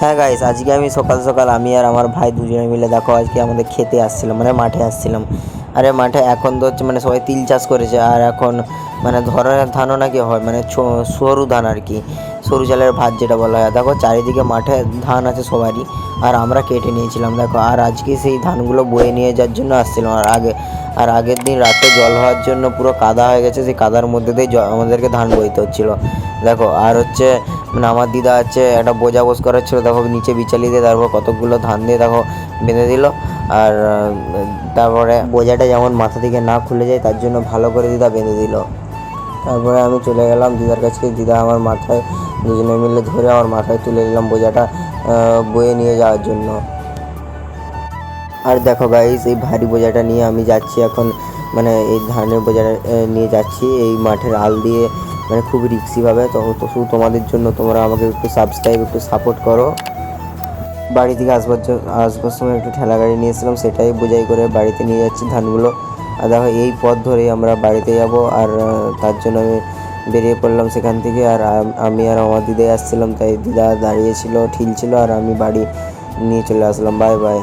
হ্যাঁ গাইস, আজকে আমি সকাল সকাল আমি আর আমার ভাই দুজনে মিলে দেখো আজকে আমাদের খেতে আসছিলাম, মানে মাঠে আসছিলাম। আরে মাঠে এখন তো হচ্ছে মানে সবাই তিল চাষ করেছে, আর এখন মানে ধরনের ধানও নাকি হয়, মানে সরু ধান আর কি, সরু চালের ভাত যেটা বলা হয়। দেখো চারিদিকে মাঠে ধান আছে সবারই, আর আমরা কেটে নিয়েছিলাম দেখো। আর আজকে সেই ধানগুলো বয়ে নিয়ে যাওয়ার জন্য আসছিলাম। আর আগের দিন রাতে জল হওয়ার জন্য পুরো কাদা হয়ে গেছে, সেই কাদার মধ্যে দিয়ে আমাদেরকে ধান বইতে হচ্ছিলো দেখো। আর হচ্ছে মানে আমার দিদা হচ্ছে একটা বোঝা বোঝ করাচ্ছিল দেখো, নিচে বিচালি দিয়ে তারপর কতকগুলো ধান দিয়ে দেখো বেঁধে দিল। আর তারপরে বোঝাটা যেমন মাথা থেকে না খুলে যায় তার জন্য ভালো করে দিদা বেঁধে দিল। তারপরে আমি চলে গেলাম দিদার কাছে, দিদা আমার মাথায় দুজনে মিলে ধরে আমার মাথায় তুলে দিলাম বোঝাটা বয়ে নিয়ে যাওয়ার জন্য। আর দেখো গাইস, এই ভারী বোঝাটা নিয়ে আমি যাচ্ছি এখন, মানে এই ধানের বোঝাটা নিয়ে যাচ্ছি এই মাঠের আল দিয়ে, মানে খুব রিক্সিভাবে। তো শুধু তোমাদের জন্য, তোমরা আমাকে একটু সাবস্ক্রাইব, একটু সাপোর্ট করো। বাড়ি থেকে আসবার সময় একটু ঠেলা গাড়ি নিয়েছিলাম, সেটাই বোঝাই করে বাড়িতে নিয়ে যাচ্ছি ধানগুলো। আর দেখো এই পথ ধরেই আমরা বাড়িতে যাব, আর তার জন্য আমি বেরিয়ে পড়লাম সেখান থেকে। আর আমি আর আমার দিদাই আসছিলাম, তাই দিদা দাঁড়িয়েছিল, ঠিল ছিল, আর আমি বাড়ি নিয়ে চলে আসলাম। Bye bye.